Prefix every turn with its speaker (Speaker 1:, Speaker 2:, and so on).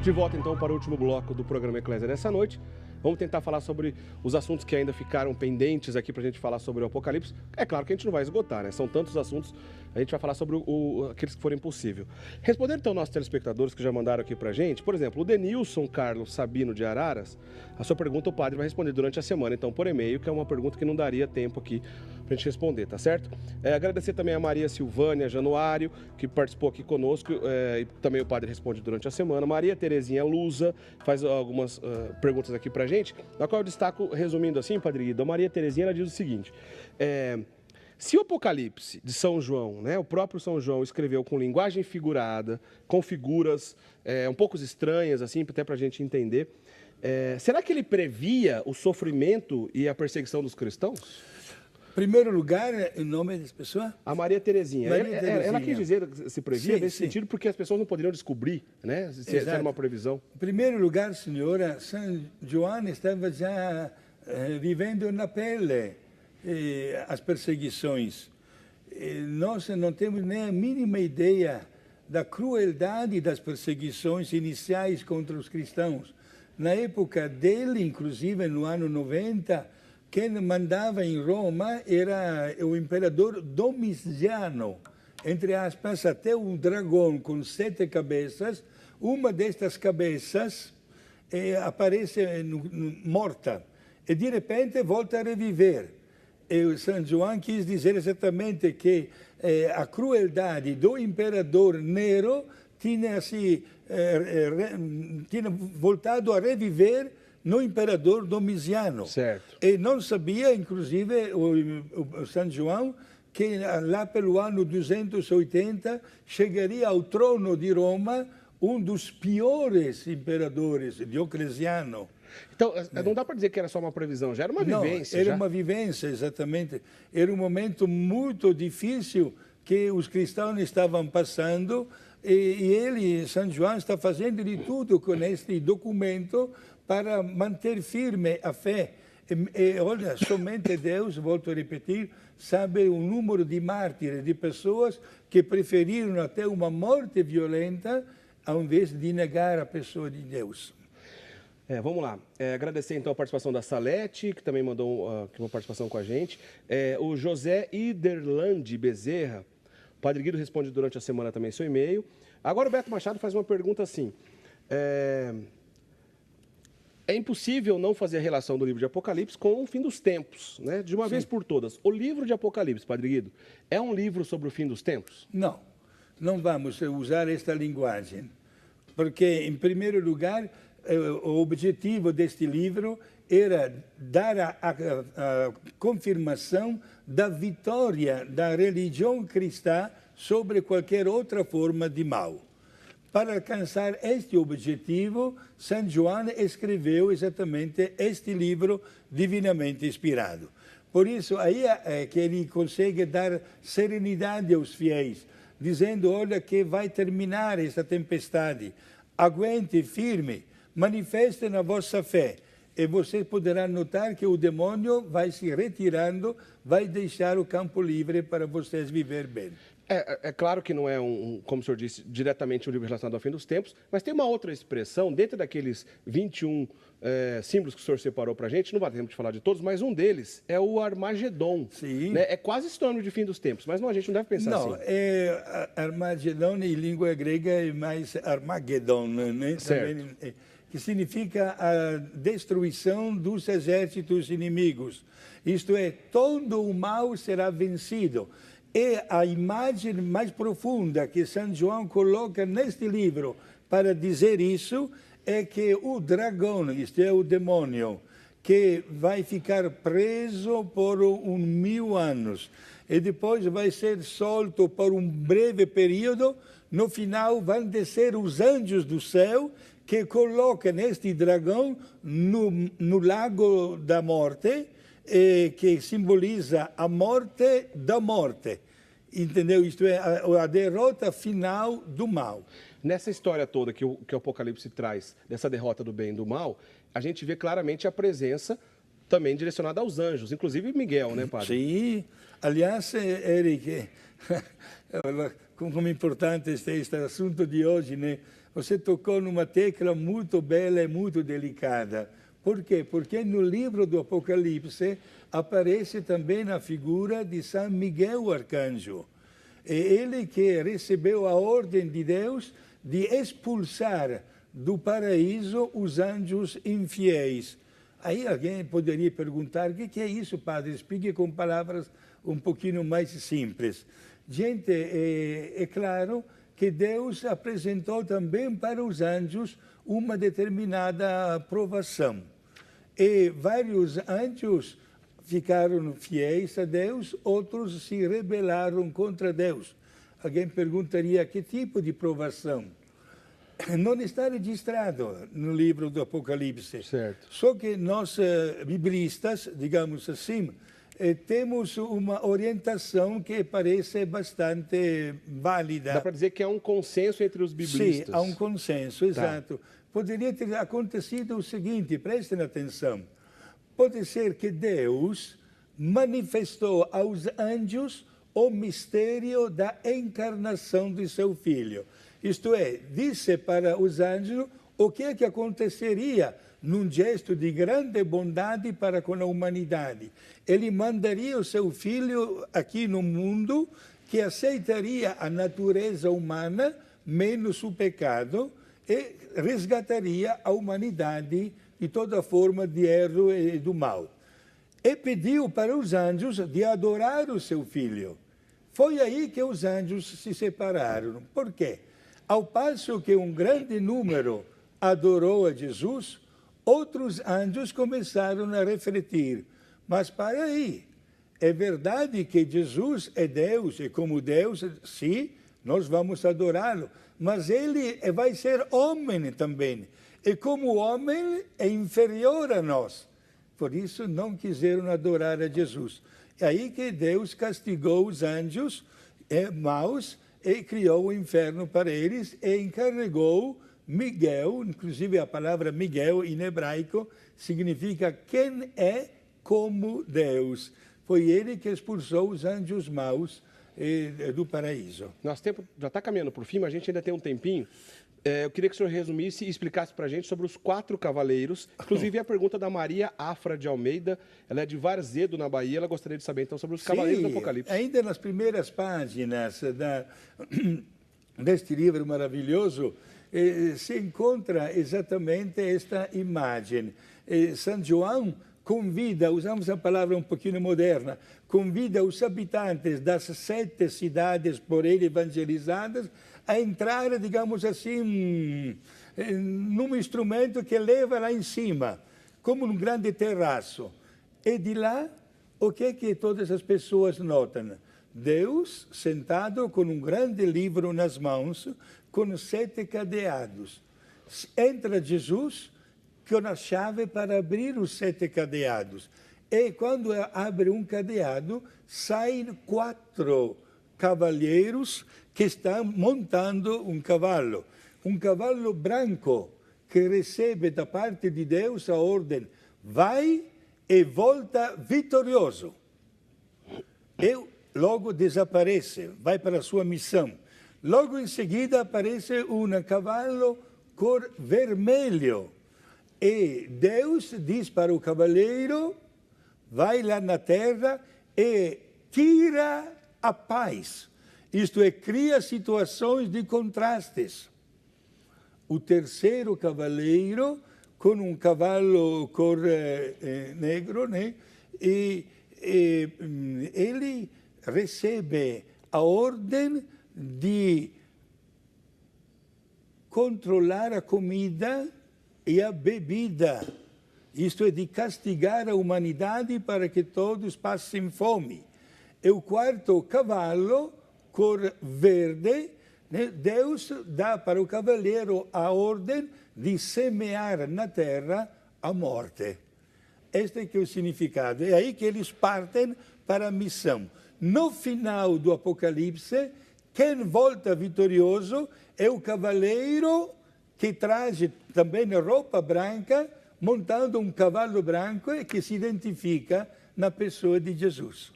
Speaker 1: De volta então para o último bloco do programa Eclésia dessa noite. Vamos tentar falar sobre os assuntos que ainda ficaram pendentes aqui para a gente falar sobre o Apocalipse. É claro que a gente não vai esgotar, né? São tantos assuntos, a gente vai falar sobre aqueles que forem possível. Respondendo então nossos telespectadores que já mandaram aqui para a gente, por exemplo, o Denilson Carlos Sabino de Araras, a sua pergunta o padre vai responder durante a semana, então por e-mail, que é uma pergunta que não daria tempo aqui para a gente responder, tá certo? Agradecer também a Maria Silvânia Januário, que participou aqui conosco, e também o padre responde durante a semana. Maria Terezinha Lusa faz algumas perguntas aqui para a gente, na qual eu destaco, resumindo assim, Padre Guido, a Maria Terezinha ela diz o seguinte: se o Apocalipse de São João, né, o próprio São João escreveu com linguagem figurada, com figuras um pouco estranhas, assim, até para a gente entender, será que ele previa o sofrimento e a perseguição dos cristãos?
Speaker 2: Em primeiro lugar, o nome dessa pessoa?
Speaker 1: A Maria Terezinha. Ela quis dizer que se previa
Speaker 2: sim,
Speaker 1: nesse sentido porque as pessoas não poderiam descobrir, né? Se era uma previsão.
Speaker 2: Em primeiro lugar, senhora, São João estava já vivendo na pele as perseguições. Nós não temos nem a mínima ideia da crueldade das perseguições iniciais contra os cristãos. Na época dele, inclusive no ano 90, quem mandava em Roma era o imperador Domiciano, entre aspas, até um dragão com 7 cabeças. Uma destas cabeças aparece morta e de repente volta a reviver. E São João quis dizer exatamente que a crueldade do imperador Nero tinha voltado a reviver no imperador Domiciano.
Speaker 1: Certo.
Speaker 2: E não sabia, inclusive, o São João, que lá pelo ano 280 chegaria ao trono de Roma um dos piores imperadores, Diocleciano.
Speaker 1: Então, não dá para dizer que era só uma previsão, já era uma vivência.
Speaker 2: Não, era uma vivência, exatamente. Era um momento muito difícil que os cristãos estavam passando e ele, São João, está fazendo de tudo com este documento para manter firme a fé. Olha, somente Deus, volto a repetir, sabe o número de mártires, de pessoas que preferiram até uma morte violenta ao invés de negar a pessoa de Deus.
Speaker 1: Vamos lá. Agradecer então a participação da Salete, que também mandou uma participação com a gente. O José Iderlande Bezerra. O Padre Guido responde durante a semana também seu e-mail. Agora o Beto Machado faz uma pergunta assim. É impossível não fazer a relação do livro de Apocalipse com o fim dos tempos, né? De uma vez por todas. O livro de Apocalipse, Padre Guido, é um livro sobre o fim dos tempos?
Speaker 2: Não, não vamos usar esta linguagem. Porque, em primeiro lugar, o objetivo deste livro era dar a confirmação da vitória da religião cristã sobre qualquer outra forma de mal. Para alcançar este objetivo, São João escreveu exatamente este livro divinamente inspirado. Por isso, aí é que ele consegue dar serenidade aos fiéis, dizendo, olha, que vai terminar esta tempestade, aguente firme, manifestem a vossa fé. E você poderá notar que o demônio vai se retirando, vai deixar o campo livre para vocês viver bem.
Speaker 1: É claro que não é, como o senhor disse, diretamente um livro relacionado ao fim dos tempos, mas tem uma outra expressão, dentro daqueles 21 símbolos que o senhor separou para a gente, não vai ter tempo de falar de todos, mas um deles é o Armagedon.
Speaker 2: Sim.
Speaker 1: Né? É quase sinônimo de fim dos tempos, mas não, a gente não deve pensar assim.
Speaker 2: Não, Armagedon em língua grega é mais Armagedon, né?
Speaker 1: Certo.
Speaker 2: Também, que significa a destruição dos exércitos inimigos. Isto é, todo o mal será vencido. E a imagem mais profunda que São João coloca neste livro para dizer isso é que o dragão, isto é, o demônio, que vai ficar preso por 1000 anos e depois vai ser solto por um breve período, no final vão descer os anjos do céu que colocam este dragão no lago da morte, que simboliza a morte da morte. Entendeu? Isto é, a derrota final do mal.
Speaker 1: Nessa história toda que o Apocalipse traz, dessa derrota do bem e do mal, a gente vê claramente a presença também direcionada aos anjos, inclusive Miguel, né, padre?
Speaker 2: Sim. Aliás, Eric, como é importante este assunto de hoje, né? Você tocou numa tecla muito bela e muito delicada. Por quê? Porque no livro do Apocalipse aparece também a figura de São Miguel Arcanjo. É ele que recebeu a ordem de Deus de expulsar do paraíso os anjos infiéis. Aí alguém poderia perguntar, o que é isso, padre? Explique com palavras um pouquinho mais simples. Gente, é claro que Deus apresentou também para os anjos uma determinada provação. E vários anjos ficaram fiéis a Deus, outros se rebelaram contra Deus. Alguém perguntaria que tipo de provação? Não está registrado no livro do Apocalipse.
Speaker 1: Certo.
Speaker 2: Só que nós, biblistas, digamos assim, temos uma orientação que parece bastante válida.
Speaker 1: Dá para dizer que há um consenso entre os biblistas.
Speaker 2: Sim, há um consenso, exato. Tá. Poderia ter acontecido o seguinte, prestem atenção. Pode ser que Deus manifestou aos anjos o mistério da encarnação de seu Filho. Isto é, disse para os anjos o que é que aconteceria num gesto de grande bondade para com a humanidade. Ele mandaria o seu Filho aqui no mundo, que aceitaria a natureza humana, menos o pecado, e resgataria a humanidade de toda forma de erro e do mal. E pediu para os anjos de adorar o seu Filho. Foi aí que os anjos se separaram. Por quê? Ao passo que um grande número adorou a Jesus, outros anjos começaram a refletir. Mas para aí, é verdade que Jesus é Deus, e como Deus, sim, nós vamos adorá-lo. Mas ele vai ser homem também. E como homem é inferior a nós. Por isso não quiseram adorar a Jesus. É aí que Deus castigou os anjos maus e criou o inferno para eles e encarregou Miguel, inclusive a palavra Miguel em hebraico significa quem é como Deus. Foi ele que expulsou os anjos maus do paraíso.
Speaker 1: Nosso tempo já está caminhando para o fim, mas a gente ainda tem um tempinho. Eu queria que o senhor resumisse e explicasse para a gente sobre os 4 cavaleiros. Inclusive, a pergunta da Maria Afra de Almeida, ela é de Varzedo, na Bahia. Ela gostaria de saber, então, sobre os cavaleiros do Apocalipse.
Speaker 2: Ainda nas primeiras páginas deste livro maravilhoso, se encontra exatamente esta imagem. São João convida, usamos a palavra um pouquinho moderna, convida os habitantes das 7 cidades por ele evangelizadas a entrar, digamos assim, num instrumento que leva lá em cima, como um grande terraço. E de lá, o que é que todas as pessoas notam? Deus sentado com um grande livro nas mãos, com 7 cadeados. Entra Jesus com a chave para abrir os 7 cadeados. E quando abre um cadeado, saem 4 cavalheiros que estão montando um cavalo branco, que recebe da parte de Deus a ordem, vai e volta vitorioso. E logo desaparece, vai para a sua missão. Logo em seguida aparece um cavalo cor vermelho. E Deus diz para o cavaleiro, vai lá na terra e tira a paz. Isto é, cria situações de contrastes. O terceiro cavaleiro, com um cavalo cor negro, né? E ele recebe a ordem de controlar a comida e a bebida. Isto é, de castigar a humanidade para que todos passem fome. E o quarto cavalo, cor verde, né? Deus dá para o cavaleiro a ordem de semear na terra a morte. Este é que é o significado. É aí que eles partem para a missão. No final do Apocalipse, quem volta vitorioso é o cavaleiro que traz também roupa branca, montando um cavalo branco e que se identifica na pessoa de Jesus.